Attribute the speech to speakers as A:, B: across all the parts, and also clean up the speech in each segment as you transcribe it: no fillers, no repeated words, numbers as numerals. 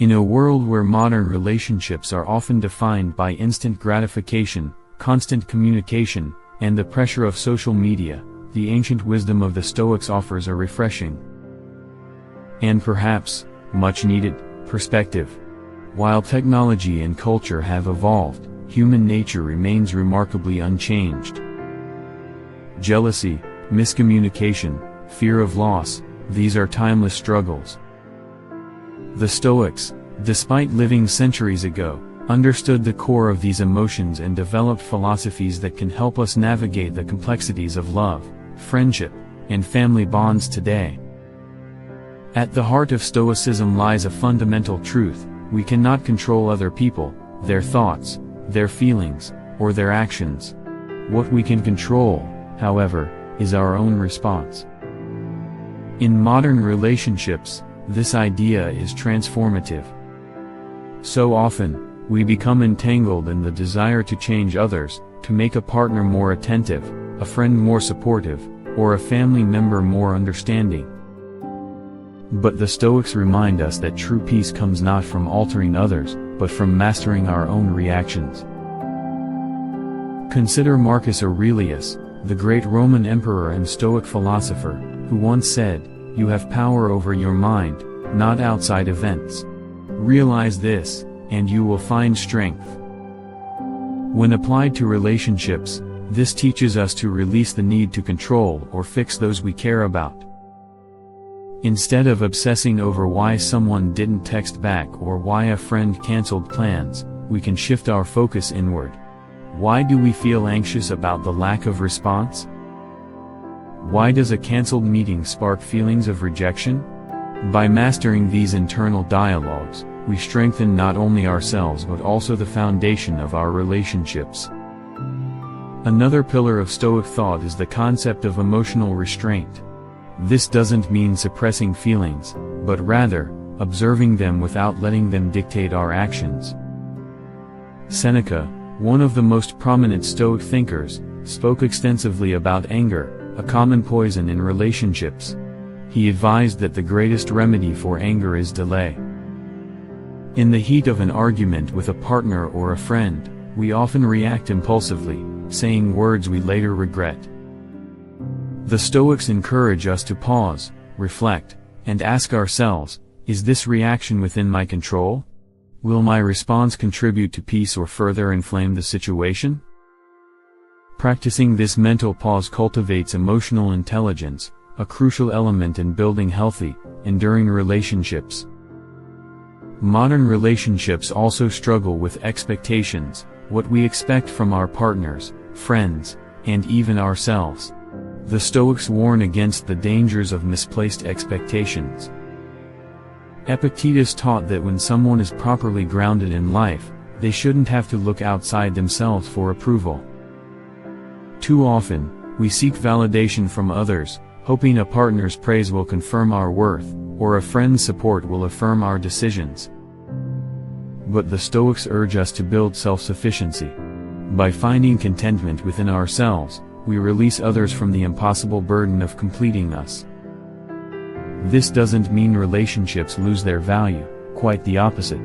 A: In a world where modern relationships are often defined by instant gratification, constant communication, and the pressure of social media, the ancient wisdom of the Stoics offers a refreshing and perhaps much-needed perspective. While technology and culture have evolved, human nature remains remarkably unchanged. Jealousy, miscommunication, fear of loss, these are timeless struggles. The Stoics, despite living centuries ago, understood the core of these emotions and developed philosophies that can help us navigate the complexities of love, friendship, and family bonds today. At the heart of Stoicism lies a fundamental truth: we cannot control other people, their thoughts, their feelings, or their actions. What we can control, however, is our own response. In modern relationships, this idea is transformative. So often, we become entangled in the desire to change others, to make a partner more attentive, a friend more supportive, or a family member more understanding. But the Stoics remind us that true peace comes not from altering others, but from mastering our own reactions. Consider Marcus Aurelius, the great Roman emperor and Stoic philosopher, who once said, "You have power over your mind, not outside events. Realize this, and you will find strength." When applied to relationships, this teaches us to release the need to control or fix those we care about. Instead of obsessing over why someone didn't text back or why a friend canceled plans, we can shift our focus inward. Why do we feel anxious about the lack of response? Why does a canceled meeting spark feelings of rejection? By mastering these internal dialogues, we strengthen not only ourselves but also the foundation of our relationships. Another pillar of Stoic thought is the concept of emotional restraint. This doesn't mean suppressing feelings, but rather, observing them without letting them dictate our actions. Seneca, one of the most prominent Stoic thinkers, spoke extensively about anger, a common poison in relationships. He advised that the greatest remedy for anger is delay. In the heat of an argument with a partner or a friend, we often react impulsively, saying words we later regret. The Stoics encourage us to pause, reflect, and ask ourselves, is this reaction within my control? Will my response contribute to peace or further inflame the situation? Practicing this mental pause cultivates emotional intelligence, a crucial element in building healthy, enduring relationships. Modern relationships also struggle with expectations, what we expect from our partners, friends, and even ourselves. The Stoics warn against the dangers of misplaced expectations. Epictetus taught that when someone is properly grounded in life, they shouldn't have to look outside themselves for approval. Too often, we seek validation from others, hoping a partner's praise will confirm our worth, or a friend's support will affirm our decisions. But the Stoics urge us to build self-sufficiency. By finding contentment within ourselves, we release others from the impossible burden of completing us. This doesn't mean relationships lose their value, quite the opposite.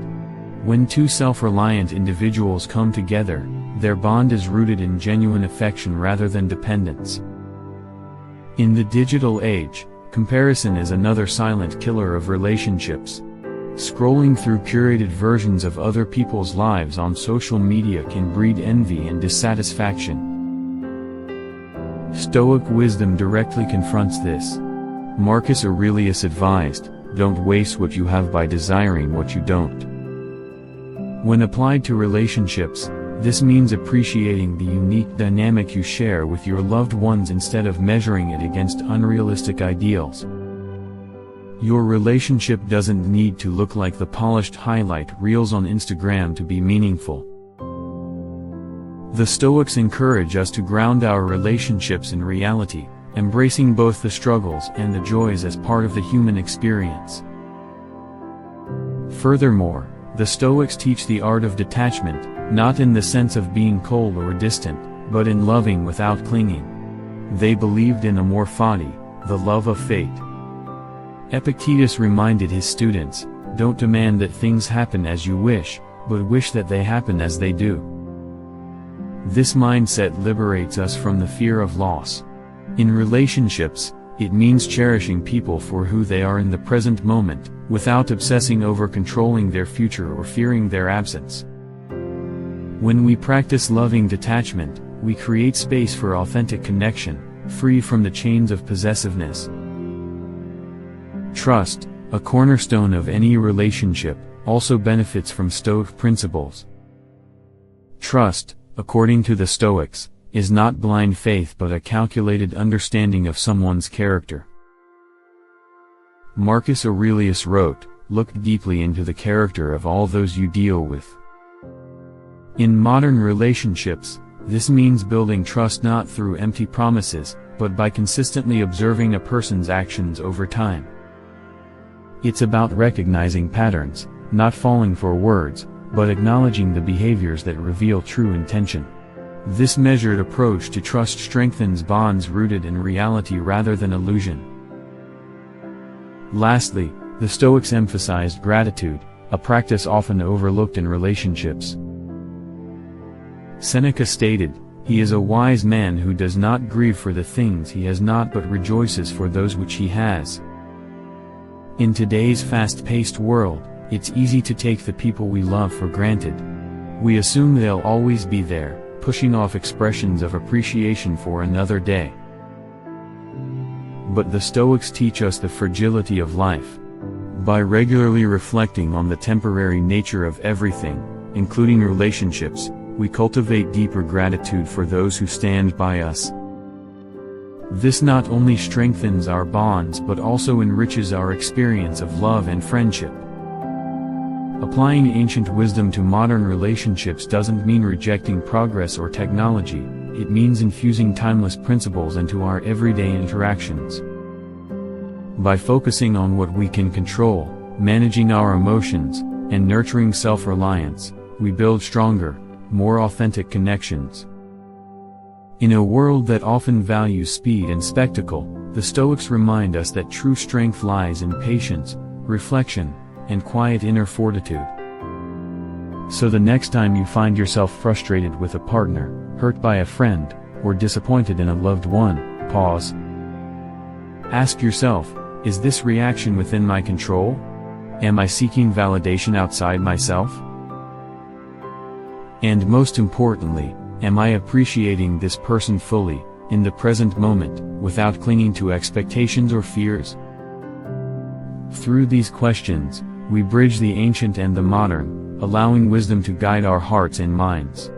A: When two self-reliant individuals come together, their bond is rooted in genuine affection rather than dependence. In the digital age, comparison is another silent killer of relationships. Scrolling through curated versions of other people's lives on social media can breed envy and dissatisfaction. Stoic wisdom directly confronts this. Marcus Aurelius advised, "Don't waste what you have by desiring what you don't." When applied to relationships, this means appreciating the unique dynamic you share with your loved ones instead of measuring it against unrealistic ideals. Your relationship doesn't need to look like the polished highlight reels on Instagram to be meaningful. The Stoics encourage us to ground our relationships in reality, embracing both the struggles and the joys as part of the human experience. Furthermore, the Stoics teach the art of detachment, not in the sense of being cold or distant, but in loving without clinging. They believed in amor fati, the love of fate. Epictetus reminded his students, Don't demand that things happen as you wish, but wish that they happen as they do. This mindset liberates us from the fear of loss. In relationships, it means cherishing people for who they are in the present moment, without obsessing over controlling their future or fearing their absence. When we practice loving detachment, we create space for authentic connection, free from the chains of possessiveness. Trust, a cornerstone of any relationship, also benefits from Stoic principles. Trust, according to the Stoics, is not blind faith but a calculated understanding of someone's character. Marcus Aurelius wrote, "Look deeply into the character of all those you deal with." In modern relationships, this means building trust not through empty promises, but by consistently observing a person's actions over time. It's about recognizing patterns, not falling for words, but acknowledging the behaviors that reveal true intention. This measured approach to trust strengthens bonds rooted in reality rather than illusion. Lastly, the Stoics emphasized gratitude, a practice often overlooked in relationships. Seneca stated, "He is a wise man who does not grieve for the things he has not but rejoices for those which he has." In today's fast-paced world, it's easy to take the people we love for granted. We assume they'll always be there, pushing off expressions of appreciation for another day. But the Stoics teach us the fragility of life. By regularly reflecting on the temporary nature of everything, including relationships, we cultivate deeper gratitude for those who stand by us. This not only strengthens our bonds but also enriches our experience of love and friendship. Applying ancient wisdom to modern relationships doesn't mean rejecting progress or technology, it means infusing timeless principles into our everyday interactions. By focusing on what we can control, managing our emotions, and nurturing self-reliance, we build stronger, more authentic connections. In a world that often values speed and spectacle, the Stoics remind us that true strength lies in patience, reflection, and quiet inner fortitude. So the next time you find yourself frustrated with a partner, hurt by a friend, or disappointed in a loved one, pause. Ask yourself, is this reaction within my control? Am I seeking validation outside myself? And most importantly, am I appreciating this person fully, in the present moment, without clinging to expectations or fears? Through these questions, we bridge the ancient and the modern, allowing wisdom to guide our hearts and minds.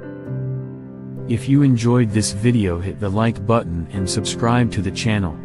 A: If you enjoyed this video, hit the like button and subscribe to the channel.